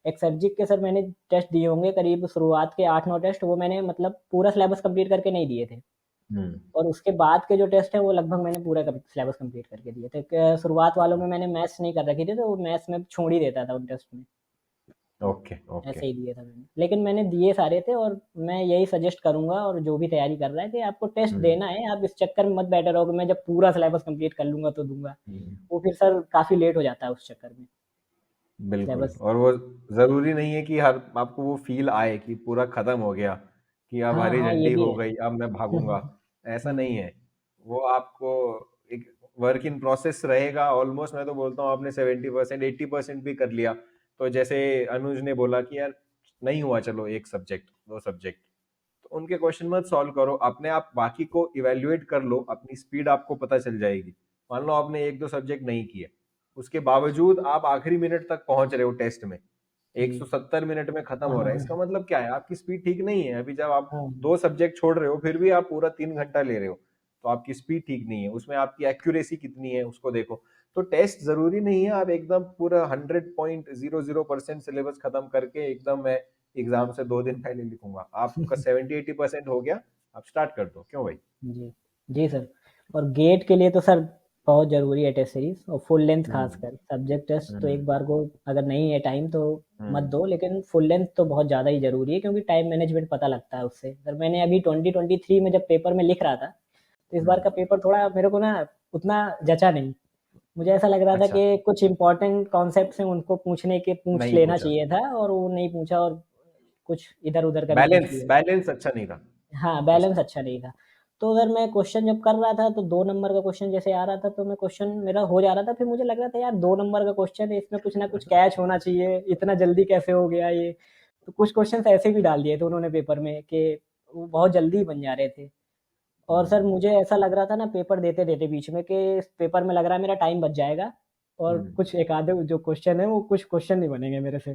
एक्सर्जिक के सर मैंने टेस्ट दिए होंगे करीब, शुरुआत के 8-9 टेस्ट वो मैंने मतलब पूरा सिलेबस कंप्लीट करके नहीं दिए थे। हम्म। और उसके बाद के जो टेस्ट हैं वो लगभग मैंने पूरा सिलेबस कंप्लीट करके दिए थे। शुरुआत वालों में मैंने मैथ्स नहीं कर रखी थी, तो मैथ्स में छोड़ ही देता था उन टेस्ट में। Okay okay. ऐसे ही दिए था मैंने, लेकिन मैंने दिए सारे थे। और मैं यही सजेस्ट करूंगा और जो भी तैयारी कर रहा है कि आपको टेस्ट हम्म देना है, आप इस चक्कर में मत बैठे रहो कि मैं जब पूरा सिलेबस कंप्लीट कर लूंगा तो दूंगा। हम्म। वो फिर सर काफ़ी लेट हो जाता है उस चक्कर में। बिल्कुल, सिलेबस। और वो जरूरी नहीं है कि हर आपको वो फील आए कि पूरा खत्म हो गया, कि अब हाँ हरी हाँ, ये झंडी भी हो है। गई, अब मैं भागूंगा। ऐसा नहीं हम्म, है। वो आपको एक वर्क इन प्रोसेस रहेगा। ऑलमोस्ट मैं तो बोलता हूँ आपने 70% 80% भी कर लिया। तो जैसे अनुज ने बोला कि यार नहीं हुआ, चलो एक सब्जेक्ट दो सब्जेक्ट, तो उनके क्वेश्चन मत सॉल्व करो, अपने आप बाकी को इवेल्युएट कर लो, अपनी स्पीड आपको पता चल जाएगी। मान लो आपने एक दो सब्जेक्ट नहीं किए, उसके बावजूद आप आखिरी मिनट तक पहुंच रहे हो टेस्ट में, जी। 170 मिनट में खत्म हाँ हो रहा हाँ है, इसका हाँ मतलब क्या है, आपकी स्पीड ठीक नहीं है। अभी जब आप हाँ। दो सब्जेक्ट छोड़ रहे हो फिर भी आप पूरा 3 घंटा ले रहे हो, तो आपकी स्पीड ठीक नहीं है। उसमें आपकी एक्यूरेसी कितनी है उसको देखो। तो टेस्ट जरूरी नहीं है आप एकदम पूरा 100.00% सिलेबस खत्म करके एकदम मैं एग्जाम से 2 दिन पहले लिखूंगा। आपका 70-80% हो गया, आप स्टार्ट कर दो, क्यों भाई। जी। जी सर। और गेट के लिए तो सर बहुत ज़रूरी है टेस्ट सीरीज, और फुल लेंथ हम्म खासकर सब्जेक्ट टेस्ट तो हम्म एक बार को अगर नहीं है टाइम तो मत हम्म दो, लेकिन फुल लेंथ तो बहुत ज़्यादा ही ज़रूरी है क्योंकि टाइम मैनेजमेंट पता लगता है उससे। सर मैंने अभी 2023 में जब पेपर में लिख रहा था, तो इस बार हम्म। का पेपर थोड़ा मेरे को ना उतना जचा नहीं। मुझे ऐसा लग रहा था अच्छा, कि कुछ इंपॉर्टेंट कॉन्सेप्ट्स हैं उनको पूछ नहीं लेना पूछा। चाहिए था, और वो नहीं पूछा, और कुछ इधर उधर का भी पूछ बैलेंस लिया। बैलेंस अच्छा नहीं था हाँ, टेस्ट बैलेंस का। अच्छा नहीं था। तो अगर मैं क्वेश्चन जब कर रहा था तो 2 नंबर का क्वेश्चन जैसे आ रहा था, तो मैं क्वेश्चन मेरा हो जा रहा था, फिर मुझे लग रहा था यार 2 नंबर का क्वेश्चन है, इसमें कुछ ना कुछ कैच होना चाहिए, इतना जल्दी कैसे हो गया ये? तो कुछ क्वेश्चन्स ऐसे भी डाल दिए थे उन्होंने पेपर में कि वो बहुत जल्दी बन जा रहे थे। और सर हम्म मुझे ऐसा लग रहा था ना पेपर देते-देते बीच में कि इस पेपर में लग रहा है मेरा टाइम बच जाएगा, और हम्म कुछ एक आधे जो क्वेश्चन है वो कुछ क्वेश्चन नहीं बनेंगे मेरे से।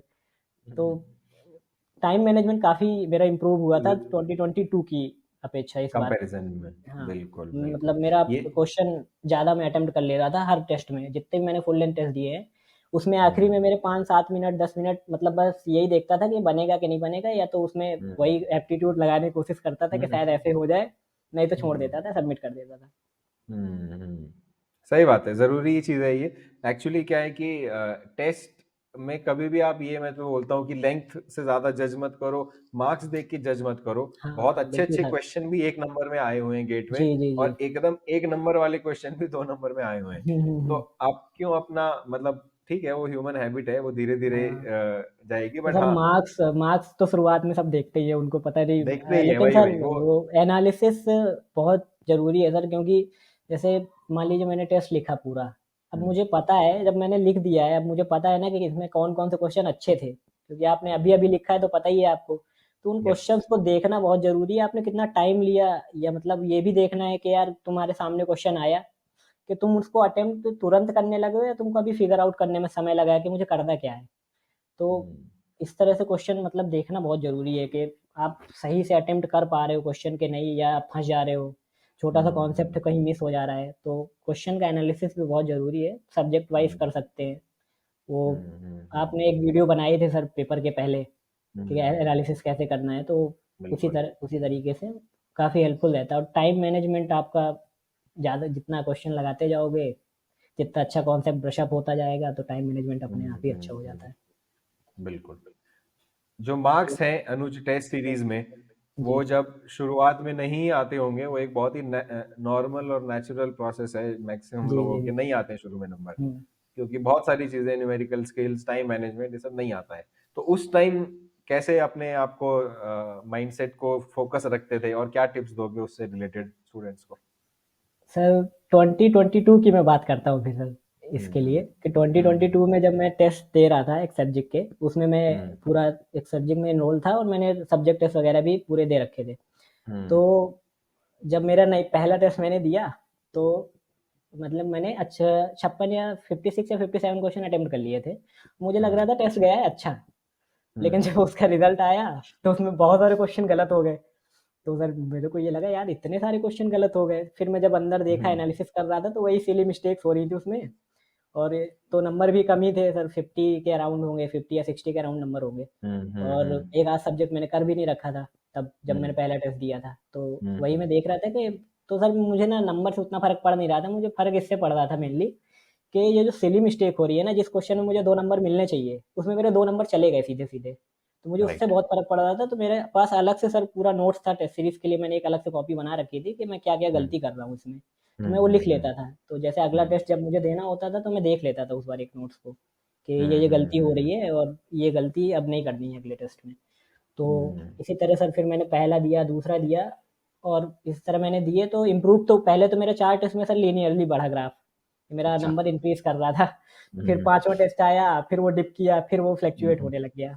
तो हम्म। टाइम मैनेजमेंट काफ़ी मेरा इम्प्रूव हुआ था 2022 की अपेक्षा इस बार। कंपैरिजन में। हाँ, बिल्कुल मतलब बिल्कुल। मेरा ये क्वेश्चन ज़्यादा मैं अटेम्प्ट कर ले रहा था हर टेस्ट में, जितने भी मैंने फुल लेंथ टेस्ट दिए हैं, उसमें आखिरी हम्म में मेरे 5-7 मिनट 10 मिनट मतलब बस यही देखता था कि बनेगा कि नहीं बनेगा, या तो उसमें हम्म वही एप्टीट्यूड लगाने की कोशिश करता था कि हम्म शायद ऐसे हो जाए, नहीं तो छोड़ हम्म देता था, सबमिट कर देता था। हम्म। सही बात है, जरूरी चीज है ये। एक्चुअली क्या है कि टेस्ट में कभी भी आप, ये मैं तो बोलता हूँ कि लेंथ से ज्यादा जज मत करो, मार्क्स देख के जज मत करो। बहुत हाँ, अच्छे बिल्कुल अच्छे सर। क्वेश्चन भी 1 नंबर में आए हुए हैं गेट में, जी, जी, जी। और एकदम 1 नंबर वाले क्वेश्चन भी 2 नंबर में आए हुए हैं। तो हुँ। आप क्यों अपना, मतलब ठीक है वो ह्यूमन हैबिट है, वो धीरे धीरे हाँ। जाएगी, तो बट सर हाँ मार्क्स मार्क्स तो शुरुआत में सब देखते ही है, उनको पता नहीं। देखते ही है, लेकिन वही सर वही वो। वो एनालिसिस बहुत ज़रूरी है सर, क्योंकि जैसे मान लीजिए मैंने टेस्ट लिखा पूरा, अब हम्म मुझे पता है जब मैंने लिख दिया है, अब मुझे पता है ना कि इसमें कौन-कौन से क्वेश्चन अच्छे थे, क्योंकि आपने अभी-अभी लिखा है तो पता ही है आपको। तो उन यस। क्वेश्चंस को देखना बहुत ज़रूरी है, आपने कितना टाइम लिया, या मतलब ये भी देखना है कि यार तुम्हारे सामने क्वेश्चन आया, कि तुम उसको अटेम्प्ट तुरंत करने लगे हो या तुमको अभी फिगर आउट करने में समय लगा है कि मुझे करना क्या है। तो हम्म इस तरह से क्वेश्चन मतलब देखना बहुत ज़रूरी है कि आप सही से अटेम्प्ट कर पा रहे हो क्वेश्चन के नहीं, या आप फँस जा रहे हो, छोटा-सा कॉन्सेप्ट हम्म कहीं मिस हो जा रहा है। तो क्वेश्चन का एनालिसिस भी बहुत ज़रूरी है, सब्जेक्ट वाइज़ हम्म कर सकते हैं। वो हम्म। आपने एक वीडियो बनाए थे सर पेपर के पहले कि हम्म। एनालिसिस कैसे करना है, तो बिल्कुल। उसी तरीके से काफ़ी हेल्पफुल रहता है। और टाइम मैनेजमेंट आपका ज़्यादा जितना क्वेश्चन लगाते जाओगे, जितना अच्छा कॉन्सेप्ट ब्रश अप होता जाएगा, तो टाइम मैनेजमेंट अपने आप ही अच्छा हो जाता है। बिल्कुल। जो मार्क्स हैं अनुज टेस्ट सीरीज में, वो जी। जब शुरुआत में नहीं आते होंगे, वो एक बहुत ही नॉर्मल और नेचुरल प्रोसेस है, मैक्सिमम जी, लोगों जी, के जी। नहीं आते हैं शुरू में नंबर, हुँ। क्योंकि बहुत सारी चीजें, न्यूमेरिकल स्किल्स, टाइम मैनेजमेंट, ये सब नहीं आता है। तो उस टाइम कैसे अपने आप को, माइंडसेट को फोकस रखते थे, और क्या टिप्स दोगे उससे रिलेटेड स्टूडेंट्स को। सर 2022 की मैं बात करता हूँ फिर सर, इसके हम्म लिए कि हम्म 2022 में जब मैं टेस्ट दे रहा था एक सब्जेक्ट के, उसमें मैं हम्म पूरा एक सब्जेक्ट में एनरोल था, और मैंने सब्जेक्ट टेस्ट वगैरह भी पूरे दे रखे थे। हम्म तो जब मेरा नहीं पहला टेस्ट मैंने दिया, तो मतलब मैंने अच्छा 56 या 56 या 57 क्वेश्चन अटेम्प्ट कर लिए थे। मुझे लग रहा हम्म था टेस्ट गया है अच्छा, लेकिन हम्म जब उसका रिजल्ट आया तो उसमें बहुत सारे क्वेश्चन गलत हो गए। तो सर मेरे को ये लगा यार इतने सारे क्वेश्चन गलत हो गए। फिर मैं जब अंदर देखा हम्म एनालिसिस कर रहा था तो वही सिली मिस्टेक्स हो रही थी उसमें। और तो नंबर भी कम ही थे सर, 50 के अराउंड होंगे, 50 या 60 के अराउंड नंबर होंगे। और हम्म एक आध सब्जेक्ट मैंने कर भी नहीं रखा था तब जब मैंने हम्म पहला टेस्ट दिया था। तो वही हम्म मैं देख रहा था कि तो सर मुझे ना नंबर से उतना फ़र्क पड़ नहीं रहा था, मुझे फ़र्क इससे पड़ रहा था मेनली कि ये जो सिली मिस्टेक हो रही है ना, जिस क्वेश्चन में मुझे 2 नंबर मिलने चाहिए, उसमें मेरे 2 नंबर चले गए सीधे-सीधे। तो मुझे उससे राइट। बहुत फ़र्क पड़ रहा था, तो मेरे पास अलग से सर पूरा नोट्स था टेस्ट सीरीज़ के लिए, मैंने एक अलग से कॉपी बना रखी थी कि मैं क्या-क्या हम्म गलती कर रहा हूँ इसमें। तो हम्म मैं वो लिख हम्म लेता था। तो जैसे अगला हम्म टेस्ट जब मुझे देना होता था, तो मैं देख लेता था उस बार एक नोट्स को, कि ये गलती हो रही हम्म है और ये गलती अब नहीं करनी है अगले टेस्ट में। तो हम्म इसी तरह सर फिर मैंने पहला दिया, दूसरा दिया और इस तरह मैंने दिए तो इम्प्रूव तो पहले तो मेरा 4 टेस्ट में सर लीनियरली बढ़ा ग्राफ। मेरा अच्छा। नंबर इंक्रीज़ कर रहा था। फिर हम्म 5वाँ टेस्ट आया, फिर वो डिप किया, फिर वो फ्लक्चुएट हम्म होने लग गया।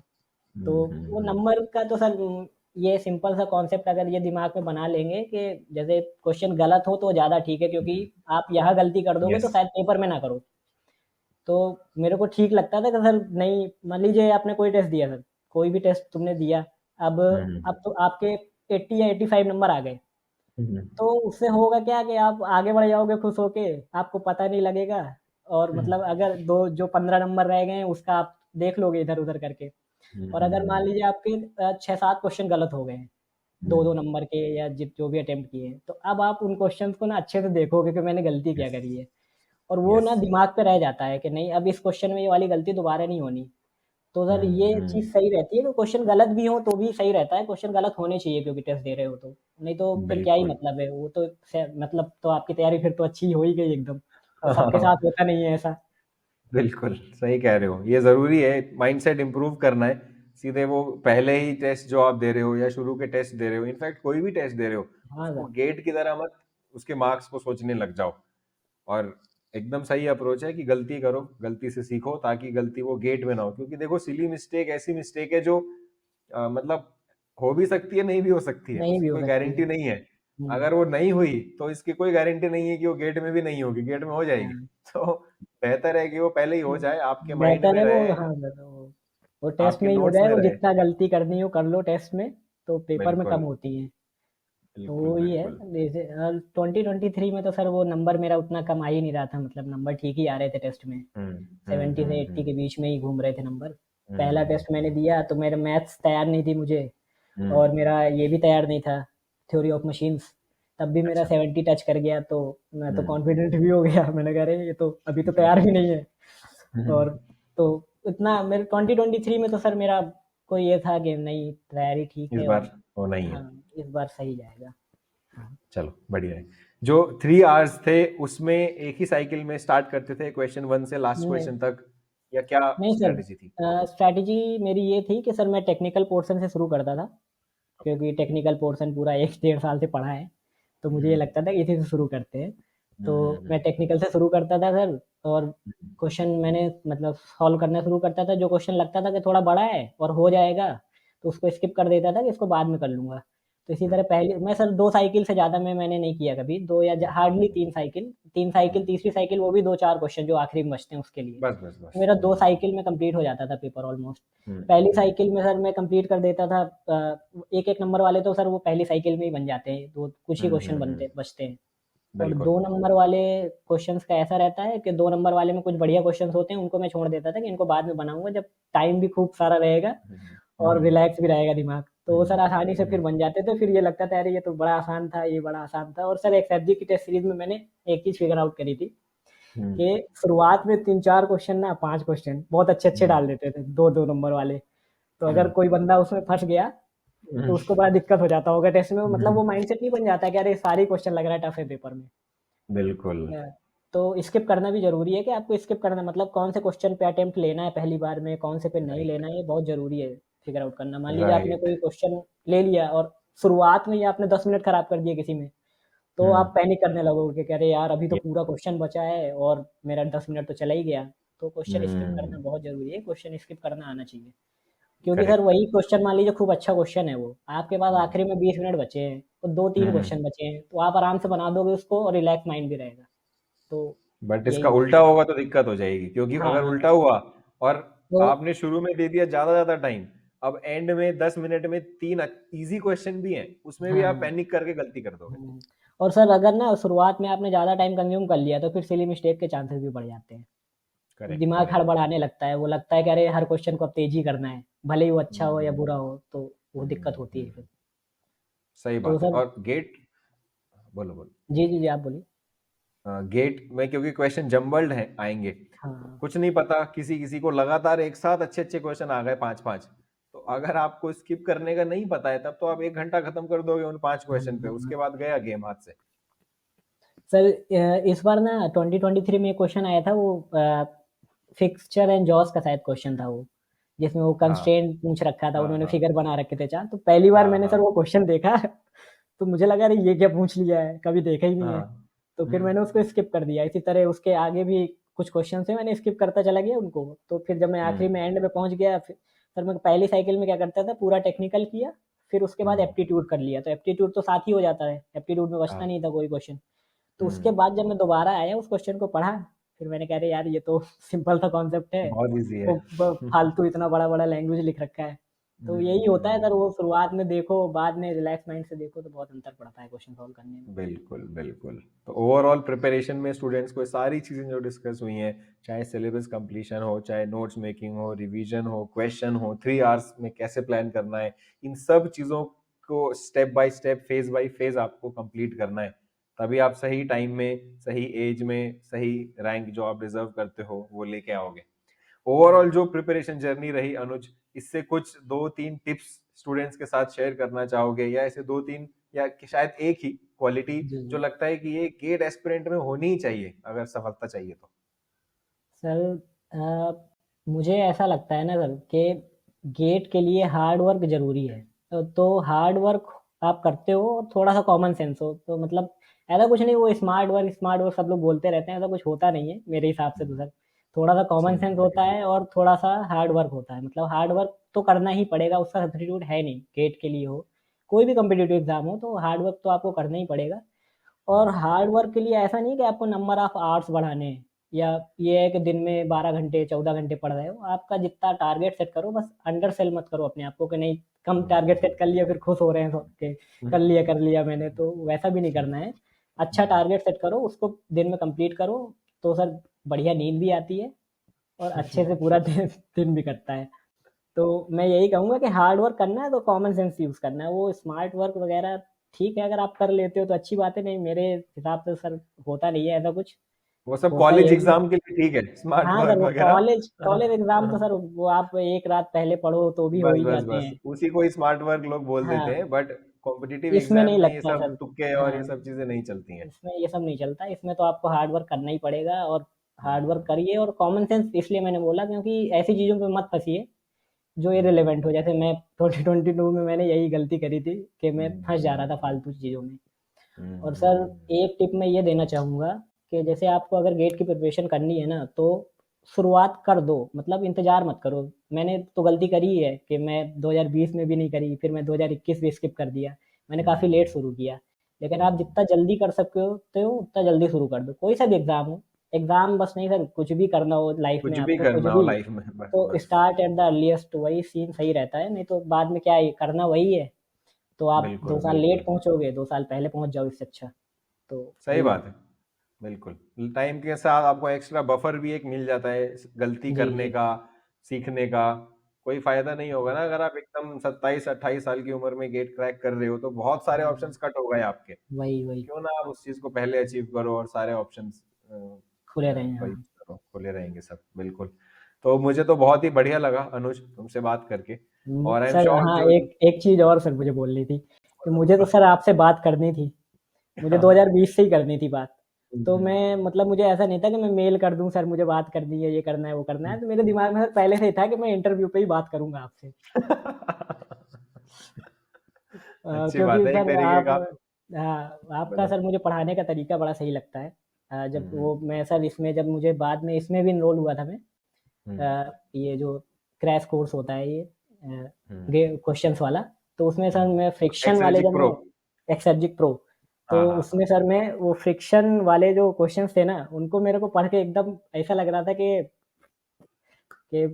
तो वो हम्म। नंबर का तो सर ये सिंपल सा कॉन्सेप्ट अगर ये दिमाग में बना लेंगे कि जैसे क्वेश्चन गलत हो तो ज़्यादा ठीक है, क्योंकि आप यहाँ गलती कर दोगे तो यस। शायद पेपर में ना करो। तो मेरे को ठीक लगता था कि सर नहीं, मान लीजिए आपने कोई टेस्ट दिया सर, कोई भी टेस्ट तुमने दिया, अब तो आपके 80 या 85 नंबर आ गए, हम्म तो उससे होगा क्या कि आप आगे बढ़ जाओगे खुश होके, आपको पता नहीं लगेगा और मतलब अगर 2 जो 15 नंबर रह गए हैं उसका आप देख लोगे इधर-उधर करके। और अगर मान हम्म लीजिए आपके 6-7 क्वेश्चन गलत हो गए हैं, 2-2 नंबर के या जो भी अटेम्प्ट किए हैं, तो अब आप उन क्वेश्चंस को ना अच्छे से देखोगे कि मैंने गलती क्या यस करी है। और वो यस। ना दिमाग पे रह जाता है कि नहीं अब इस क्वेश्चन में ये वाली गलती दोबारा नहीं होनी। तो सर ये चीज़ हम्म। सही रहती है कि क्वेश्चन गलत भी हो तो भी सही रहता है, क्वेश्चन गलत होने चाहिए क्योंकि टेस्ट दे रहे हो तो। नहीं तो फिर क्या ही बिल्कुल। मतलब है, वो तो मतलब तो आपकी तैयारी फिर तो अच्छी हो ही गई एकदम। तो सबके साथ होता नहीं है ऐसा। बिल्कुल सही कह रहे हो, ये जरूरी है, माइंडसेट इंप्रूव करना है। सीधे वो पहले ही टेस्ट जो आप दे रहे हो या शुरू के टेस्ट दे रहे हो, इनफैक्ट कोई भी टेस्ट दे रहे हो, हाँ उसको सर। गेट की तरह मत उसके मार्क्स को सोचने लग जाओ। और एकदम सही अप्रोच है कि गलती करो, गलती से सीखो, ताकि गलती वो गेट में ना हो। क्योंकि देखो सिली मिस्टेक ऐसी मिस्टेक है जो मतलब हो भी सकती है, नहीं भी हो सकती है, नहीं भी उसकी हो कोई सकती है। गारंटी नहीं है। हुँ, अगर वो नहीं हुई तो इसकी कोई गारंटी नहीं है कि वो गेट में भी नहीं होगी, गेट में हो जाएगी। हाँ। तो बेहतर है कि वो पहले ही हो हुँ, जाए, आपके माइंड बेहतर में है वो, रहे, हाँ सर, वो टेस्ट आपके में ही हो नोट्स जाए, में वो रहे। जितना गलती करनी हो कर लो टेस्ट में, तो पेपर में कम बिल्कुल होती है। तो बिल्कुल वो ही है, बिल्कुल। जैसे 2023 में तो सर वो नंबर मेरा उतना कम आ ही नहीं रहा था, मतलब नंबर ठीक ही आ रहे थे टेस्ट में। 70 से 80 हम्म। के बीच में ही घूम रहे थे नंबर। पहला हम्म टेस्ट मैंने दिया तो मेरा मैथ्स तैयार नहीं थी मुझे, और हम्म। मेरा ये भी तैयार नहीं था, थ्योरी ऑफ मशीन्स। तब भी मेरा अच्छा। 70 टच कर गया, तो मैं तो हम्म कॉन्फिडेंट भी हो गया। मैंने कहा अरे ये तो अभी तो तैयार भी नहीं है। और हम्म। तो इतना मेरे 2023 में तो सर मेरा कोई ये था कि नहीं तैयारी ठीक इस है बार और होना ही है। हाँ, इस बार सही जाएगा। हाँ। चलो बढ़िया है। जो 3 आवर्स थे उसमें एक ही साइकिल में स्टार्ट करते थे, क्वेश्चन 1 से लास्ट नहीं, क्वेश्चन तक, या क्या नहीं सर, स्ट्रेटेजी थी? स्ट्रैटेजी मेरी ये थी कि सर मैं टेक्निकल पोर्शन से शुरू करता था, क्योंकि टेक्निकल पोर्शन पूरा 1 डेढ़ साल से पढ़ा है, तो मुझे ये हम्म लगता था कि इसी से शुरू करते हैं। तो मैं हम्म टेक्निकल से शुरू करता था सर, और क्वेश्चन मैंने मतलब सॉल्व करना शुरू करता था, जो क्वेश्चन लगता था कि थोड़ा बड़ा है और हो जाएगा, तो उसको स्किप कर देता था कि इसको बाद में कर लूँगा। तो इसी तरह पहले मैं सर 2 साइकिल से ज़्यादा मैंने नहीं किया कभी, 2 या हार्डली 3 साइकिल, 3 साइकिल, तीसरी साइकिल वो भी 2-4 क्वेश्चन जो आखिरी में बचते हैं उसके लिए। बस बस बस। मेरा 2 साइकिल में कंप्लीट हो जाता था पेपर ऑलमोस्ट। पहली हम्म। साइकिल में सर मैं कंप्लीट कर देता था, एक-एक नंबर वाले तो सर वो पहली साइकिल में ही बन जाते हैं, तो कुछ ही क्वेश्चन हम्म। बनते बचते हैं। और बिल्कुल। 2 नंबर वाले क्वेश्चन्स का ऐसा रहता है कि 2 नंबर वाले में कुछ बढ़िया क्वेश्चन्स होते हैं, उनको मैं छोड़ देता था कि इनको बाद में बनाऊँगा जब टाइम भी खूब सारा रहेगा और हम्म रिलैक्स भी रहेगा दिमाग। तो वो सर आसानी से फिर हम्म। बन जाते थे, फिर ये लगता था अरे ये तो बड़ा आसान था, ये बड़ा आसान था। और सर एक्स की टेस्ट सीरीज़ में मैंने एक चीज़ फिगर आउट करी थी हम्म कि शुरुआत में 3-4 क्वेश्चन ना 5 क्वेश्चन बहुत अच्छे-अच्छे हम्म डाल देते थे, 2-2 नंबर वाले। तो अगर हम्म कोई बंदा उसमें फँस गया, तो हम्म, उसको बड़ा दिक्कत हो जाता होगा टेस्ट में, मतलब हम्म, वो माइंडसेट नहीं बन जाता कि अरे सारे क्वेश्चन लग रहा है टफ है पेपर में। बिल्कुल। अ, तो स्किप करना भी ज़रूरी है कि आपको स्किप करना मतलब कौन से क्वेश्चन पे अटेम्प्ट लेना है पहली बार में, कौन से पे नहीं राइट लेना है, ये बहुत ज़रूरी है फिगर आउट करना। मान लीजिए आपने राइट। कोई क्वेश्चन ले लिया और शुरुआत में ही आपने 10 मिनट खराब कर दिए किसी में, तो हम्म। आप पैनिक करने लगोगे कि अरे यार अभी तो ये- पूरा क्वेश्चन बचा है और मेरा 10 मिनट तो चला ही गया। तो क्वेश्चन स्किप करना हम्म। बहुत ज़रूरी है, क्वेश्चन स्किप करना आना चाहिए। क्योंकि सर करेक्ट। वही क्वेश्चन मान लीजिए खूब अच्छा क्वेश्चन है वो, आपके पास आखिरी में 20 मिनट बचे हैं, तो 2-3 हम्म। क्वेश्चन बचे हैं, तो आप आराम से बना दोगे उसको और रिलैक्स माइंड भी रहेगा। तो बट इसका यही उल्टा चीज़ है। होगा तो दिक्कत हो जाएगी, क्योंकि हाँ, अगर हाँ। उल्टा हुआ और तो आपने शुरू में दे दिया ज्यादा ज्यादा टाइम, अब एंड में 10 मिनट में 3 इजी क्वेश्चन भी हैं, उसमें भी आप हाँ, पैनिक करके गलती कर दोगे। हुँ। और सर अगर ना शुरुआत में आपने ज़्यादा टाइम कंज़्यूम कर लिया, तो फिर सिली मिस्टेक के चांसेस भी बढ़ जाते हैं। करेक्ट दिमाग करेक्ट। हड़बड़ाने लगता है, वो लगता है कि अरे हर क्वेश्चन को अब तेज़ ही करना है, भले ही वो अच्छा हो या हम्म बुरा हो, तो वो दिक्कत होती है फिर। हम्म। सही तो बात है। सर और गेट, बोलो बोलो। जी, जी, जी, आप बोलिए। गेट में क्योंकि क्वेश्चन जम्बल्ड है आएंगे, हाँ कुछ नहीं पता, किसी किसी को लगातार एक साथ अच्छे अच्छे क्वेश्चन आ गए 5-5, तो अगर आपको स्किप करने का नहीं पता है तब तो आप 1 घंटा खत्म कर दोगे उन 5 हाँ क्वेश्चन पे, हाँ। उसके बाद गया गेम हाथ से। सर इस बार ना 2023 में क्वेश्चन आया था वो फिक्सचर एंड जॉस का शायद क्वेश्चन था वो, जिसमें वो हाँ कंस्ट्रेंट पूछ रखा था, हाँ उन्होंने हाँ फिगर बना रखे थे चार, तो पहली बार हाँ मैंने हाँ सर वो क्वेश्चन देखा तो मुझे लगा अरे ये क्या पूछ लिया है, कभी देखा ही नहीं है। हाँ। तो फिर मैंने उसको स्किप कर दिया। इसी तरह उसके आगे भी कुछ क्वेश्चन थे, मैंने स्किप करता चला गया उनको। तो फिर जब मैं आखिरी में हम्म एंड में पहुंच गया, फिर सर मैं पहली साइकिल में क्या करता था, पूरा टेक्निकल किया, फिर उसके बाद हम्म, एप्टीट्यूड कर लिया। तो एप्टीट्यूड तो साथ ही हो जाता है, एप्टीट्यूड में बचता हाँ नहीं था कोई क्वेश्चन। तो उसके हम्म, बाद जब मैं दोबारा आया उस क्वेश्चन को पढ़ा, फिर मैंने कहा अरे यार ये तो सिंपल सा कॉन्सेप्ट है, बहुत इजी है। वो फालतू इतना बड़ा बड़ा लैंग्वेज लिख रखा है। तो यही होता है सर, हम्म। वो शुरुआत में देखो, बाद में रिलैक्स माइंड से देखो तो बहुत अंतर पड़ता है क्वेश्चन सॉल्व करने में। बिल्कुल बिल्कुल। तो ओवरऑल प्रिपरेशन में स्टूडेंट्स को ये सारी चीजें जो डिस्कस हुई हैं, चाहे सिलेबस कंप्लीशन हो, चाहे नोट्स मेकिंग हो, रिवीजन हो, क्वेश्चन हो, 3 आवर्स में कैसे प्लान करना है, इन सब चीजों को step by step, phase by phase आपको कंप्लीट करना है। तभी आप सही टाइम में, सही एज में, सही रैंक जो आप डिजर्व करते हो वो लेके आओगे। ओवरऑल जो प्रिपरेशन जर्नी रही अनुज, इससे कुछ 2-3 टिप्स स्टूडेंट्स के साथ शेयर करना चाहोगे, या ऐसे 2-3 या शायद एक ही क्वालिटी जी जो जी लगता है कि ये गेट एस्पिरेंट में होनी ही चाहिए अगर सफलता चाहिए तो? सर, मुझे ऐसा लगता है ना सर कि गेट के लिए हार्ड वर्क ज़रूरी है। तो हार्ड वर्क आप करते हो और थोड़ा सा कॉमन सेंस हो तो मतलब ऐसा कुछ नहीं, वो स्मार्ट वर्क सब लोग बोलते रहते हैं, ऐसा कुछ होता नहीं है मेरे हिसाब से। तो सर थोड़ा सा कॉमन सेम सेंस आई होता एग्री। है और थोड़ा सा हार्ड वर्क होता है। मतलब हार्ड वर्क तो करना ही पड़ेगा, उसका सब्स्टिट्यूट है नहीं, गेट के लिए हो कोई भी कॉम्पिटिटिव एग्जाम हो तो हार्ड वर्क तो आपको करना ही पड़ेगा। और हार्ड वर्क के लिए ऐसा नहीं कि आपको नंबर ऑफ आवर्स बढ़ाने हैं, या ये है कि दिन में 12 घंटे 14 घंटे पढ़ रहे हो। आपका जितना टारगेट सेट करो, बस अंडर सेल मत करो अपने आप को कि नहीं कम टारगेट सेट कर लिया फिर खुश हो रहे हैं सब के कर लिया मैंने, तो वैसा भी नहीं करना है। अच्छा टारगेट सेट करो, उसको दिन में कंप्लीट करो, तो सर बढ़िया नींद भी आती है और अच्छे से पूरा दिन भी कटता है। तो मैं यही कहूँगा कि हार्ड वर्क करना है तो कॉमन सेंस यूज़ करना है। वो स्मार्ट वर्क वगैरह ठीक है, अगर आप कर लेते हो तो अच्छी बात है, नहीं मेरे हिसाब से सर होता नहीं है ऐसा कुछ। वो सब होता कॉलेज यही है। एग्जाम के लिए ठीक है, स्मार्ट हाँ सर, वर्क वो वगैरह। कॉलेज कॉलेज एग्ज़ाम तो सर वो आप एक रात पहले पढ़ो तो भी हो बस ही बस जाते बस हैं। उसी को ही स्मार्ट वर्क लोग बोल देते हाँ, हैं, बट कॉम्पिटिटिव इसमें एग्जाम नहीं में ये लगता सब सर। तुक्के और हाँ, ये सब चीजें नहीं चलती हैं। इसमें ये सब नहीं चलता, इसमें तो आपको हार्ड वर्क करना ही पड़ेगा। और हार्ड वर्क हम्म, करिए और कॉमन सेंस इसलिए मैंने बोला क्योंकि ऐसी चीज़ों पे मत फँसिए जो हम्म, इर्रेलेवेंट हो। जैसे मैं 2022 में मैंने यही गलती करी थी कि मैं फँस जा रहा था हम्म, फालतू चीज़ों में। और सर हम्म, एक टिप मैं ये देना चाहूँगा कि जैसे आपको अगर गेट की प्रिपरेशन करनी है ना, तो शुरुआत कर दो, मतलब इंतज़ार मत करो। मैंने तो गलती करी ही है कि मैं 2020 में भी नहीं करी, फिर मैं 2021 भी स्किप कर दिया। मैंने काफ़ी लेट शुरू किया। लेकिन आप जितना जल्दी कर सकते हो उतना जल्दी शुरू कर दो। कोई सा भी एग्ज़ाम हो, एग्ज़ाम बस नहीं सर, कुछ भी करना हो लाइफ़ में कुछ भी आपको, कुछ करना हो भी, लाइफ में, बस तो बस। स्टार्ट एट द अर्लीस्ट, वही सीन सही रहता है। नहीं तो बाद में क्या है, करना वही है। तो आप 2 बिल्कुल साल लेट बिल्कुल, पहुँचोगे, 2 साल पहले पहुँच जाओ इससे अच्छा। तो सही वही है। बात है। बिल्कुल, टाइम के साथ आपको एक्स्ट्रा बफर भी एक मिल जाता है गलती जी, करने जी। का, सीखने का। कोई फायदा नहीं होगा ना अगर आप एकदम 27-28 साल की उम्र में गेट क्रैक कर रहे हो, तो बहुत सारे हाँ, ऑप्शंस कट हो गए आपके। वही, वही। क्यों ना आप उस चीज को पहले अचीव करो और सारे ऑप्शंस खुले रहें, वही हाँ। करो, खुले रहेंगे सब, बिल्कुल। तो मुझे तो बहुत ही बढ़िया लगा अनुज तुमसे बात करके, और आई एम सर श्योर हाँ, जो एक एक चीज़ और सर मुझे बोलनी थी कि मुझे तो सर आपसे बात करनी थी। मुझे हाँ, 2020 से ही करनी थी बात। तो हम्म, मैं मतलब मुझे ऐसा नहीं था कि मैं मेल कर दूँ सर मुझे बात करनी है, ये करना है, वो करना है। तो मेरे दिमाग में सर पहले से ही था कि मैं इंटरव्यू पे ही बात करूँगा आपसे। अच्छी बात क्योंकि है एक सर तरीके आप, का। हाँ, आपका बोलो। सर मुझे पढ़ाने का तरीका बड़ा सही लगता है। जब हम्म, वो मैं सर इसमें, जब मुझे बाद में इसमें भी एनरोल हुआ था मैं, हम्म, ये जो क्रैश कोर्स होता है ये हम्म, क्वेश्चंस वाला, तो उसमें सर मैं फ्रिक्शन वाले, एक्सरेजिक जब प्रो। मैं एक्सर्जिक प्रो, तो हाँ हाँ हाँ। उसमें सर मैं वो फ्रिक्शन वाले जो क्वेश्चंस थे ना, उनको मेरे को पढ़ के एकदम ऐसा लग रहा था कि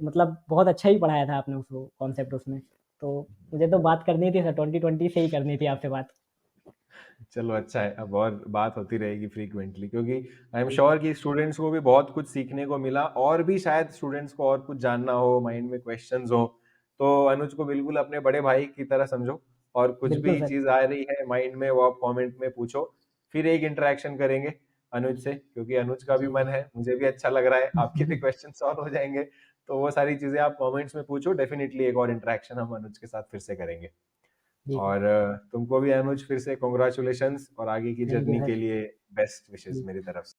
मतलब बहुत अच्छा ही पढ़ाया था आपने उसको कॉन्सेप्ट उसमें। तो मुझे तो बात करनी थी सर, 2020 से ही करनी थी आपसे बात। चलो अच्छा है, अब और बात होती रहेगी फ्रीक्वेंटली, क्योंकि आई एम जी, श्योर कि स्टूडेंट्स को भी बहुत कुछ सीखने को मिला, और भी शायद स्टूडेंट्स को और कुछ जानना हो, माइंड में क्वेश्चंस हो, तो अनुज को बिल्कुल अपने बड़े भाई की तरह समझो, और कुछ बिल्कुल भी सर। चीज आ रही है माइंड में वो आप कमेंट में पूछो, फिर एक इंटरेक्शन करेंगे। अनुज से, क्योंकि अनुज का भी जी मन है, मुझे भी अच्छा लग रहा है, आपके भी क्वेश्चन सॉल्व हो जाएंगे। तो वो सारी चीजें आप कमेंट्स में पूछो, डेफिनेटली एक और इंटरेक्शन हम अनुज के साथ फिर से करेंगे। जी सर। और तुमको भी अनुज फिर से कॉन्ग्रेचुलेशंस, और आगे की थैंक यू जर्नी के सर। लिए बेस्ट विशेस जी। मेरी तरफ से।